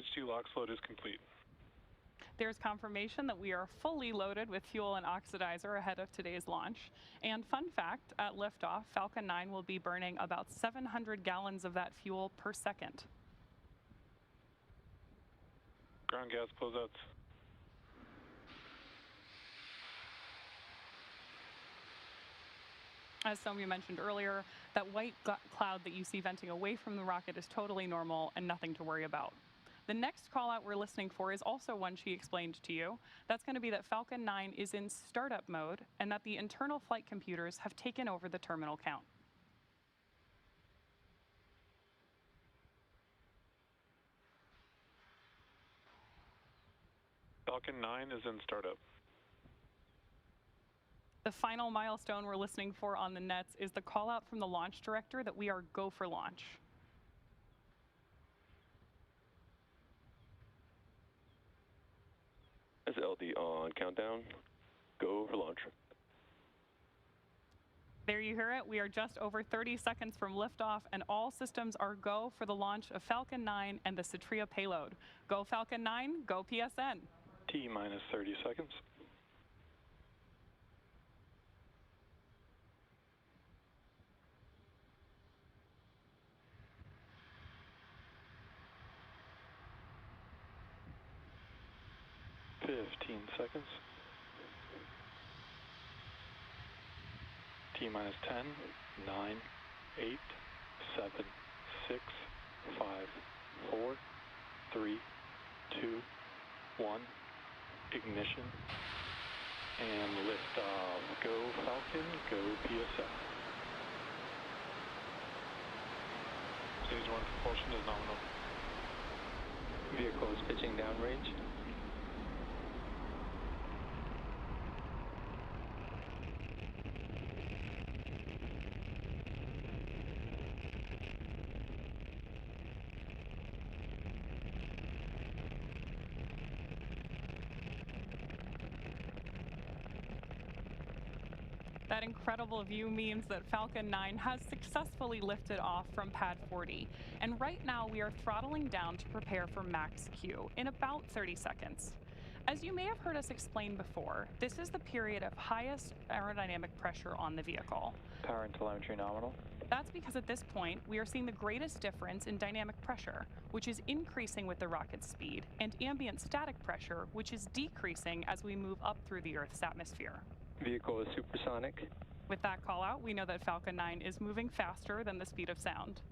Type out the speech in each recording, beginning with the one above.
Stage 2 LOX load is complete. There's confirmation that we are fully loaded with fuel and oxidizer ahead of today's launch. And fun fact, at liftoff, Falcon 9 will be burning about 700 gallons of that fuel per second. Ground gas closeouts. As some of you mentioned earlier, that white cloud that you see venting away from the rocket is totally normal and nothing to worry about. The next call out we're listening for is also one she explained to you. That's going to be that Falcon 9 is in startup mode and that the internal flight computers have taken over the terminal count. Falcon 9 is in startup. The final milestone we're listening for on the nets is the call out from the launch director that we are go for launch. As LD on countdown, go for launch. There you hear it. We are just over 30 seconds from liftoff, and all systems are go for the launch of Falcon 9 and the Satria payload. Go Falcon 9, go PSN. T minus 30 seconds. Fifteen seconds. T minus 10, 9, 8, 7, 6, 5, 4, 3, 2, 1. Ignition. And liftoff. Go Falcon, go PSN. Stage 1 propulsion is nominal. Vehicle is pitching downrange. That incredible view means that Falcon 9 has successfully lifted off from pad 40. And right now we are throttling down to prepare for max Q in about 30 seconds. As you may have heard us explain before, this is the period of highest aerodynamic pressure on the vehicle. Power and telemetry nominal. That's because at this point, we are seeing the greatest difference in dynamic pressure, which is increasing with the rocket's speed, and ambient static pressure, which is decreasing as we move up through the Earth's atmosphere. Vehicle is supersonic. With that call out, we know that Falcon 9 is moving faster than the speed of sound.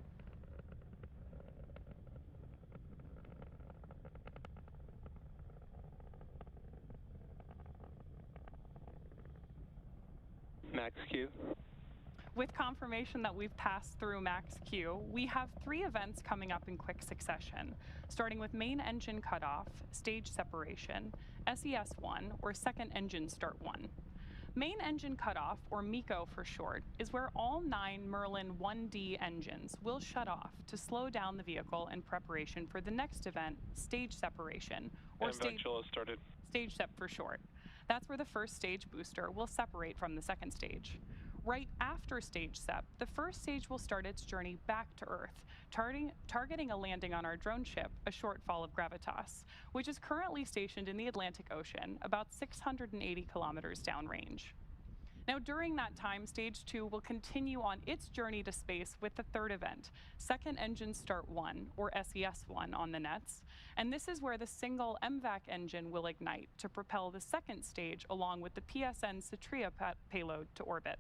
Max Q. With confirmation that we've passed through max Q, we have 3 events coming up in quick succession, starting with main engine cutoff, stage separation, SES1, or second engine start 1. Main engine cutoff, or MECO for short, is where all 9 Merlin 1D engines will shut off to slow down the vehicle in preparation for the next event, stage separation, or stage sep for short. That's where the first stage booster will separate from the second stage. Right after stage sep, the first stage will start its journey back to Earth, targeting a landing on our drone ship, a shortfall of Gravitas, which is currently stationed in the Atlantic Ocean, about 680 kilometers downrange. Now, during that time, Stage 2 will continue on its journey to space with the third event, Second Engine Start 1, or SES1 on the nets, and this is where the single MVAC engine will ignite to propel the second stage along with the PSN Satria payload to orbit.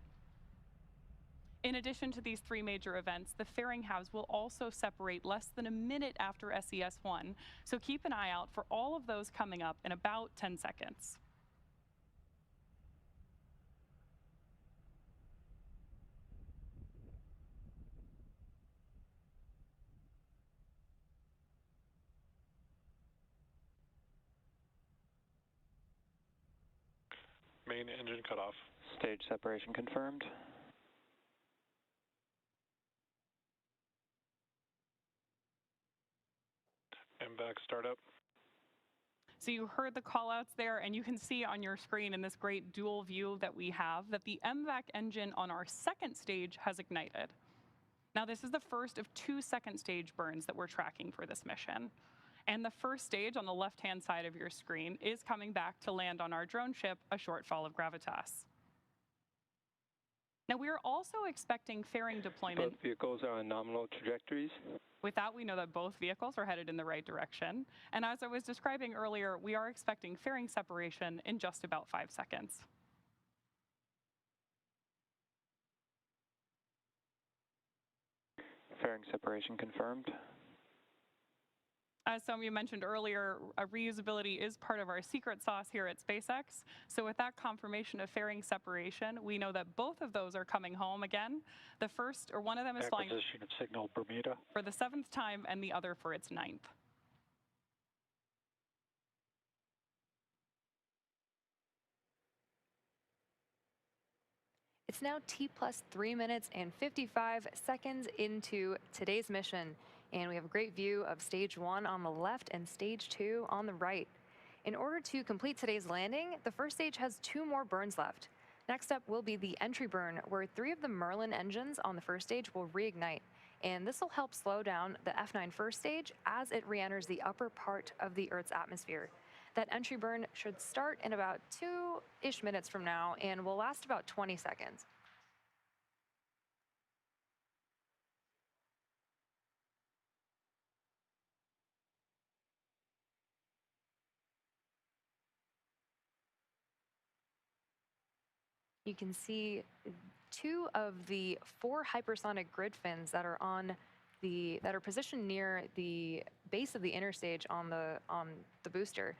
In addition to these 3 major events, the fairing halves will also separate less than a minute after SES1, so keep an eye out for all of those coming up in about 10 seconds. Main engine cutoff. Stage separation confirmed. MVAC startup. So you heard the callouts there, and you can see on your screen in this great dual view that we have that the MVAC engine on our second stage has ignited. Now, this is the first of 2 second stage burns that we're tracking for this mission. And the first stage on the left-hand side of your screen is coming back to land on our drone ship, a short fall of gravitas. Now, we are also expecting fairing deployment. Both vehicles are on nominal trajectories. With that, we know that both vehicles are headed in the right direction. And as I was describing earlier, we are expecting fairing separation in just about 5 seconds. Fairing separation confirmed. As some of you mentioned earlier, reusability is part of our secret sauce here at SpaceX. So with that confirmation of fairing separation, we know that both of those are coming home again. The first, or one of them, is flying Acquisition of signal Bermuda. for the 7th time and the other for its 9th. It's now T+3 minutes and 55 seconds into today's mission, and we have a great view of stage 1 on the left and stage 2 on the right. In order to complete today's landing, the first stage has 2 more burns left. Next up will be the entry burn, where 3 of the Merlin engines on the first stage will reignite, and this will help slow down the F9 first stage as it re-enters the upper part of the Earth's atmosphere. That entry burn should start in about 2-ish minutes from now and will last about 20 seconds. You can see 2 of the 4 hypersonic grid fins that are positioned near the base of the interstage on the booster.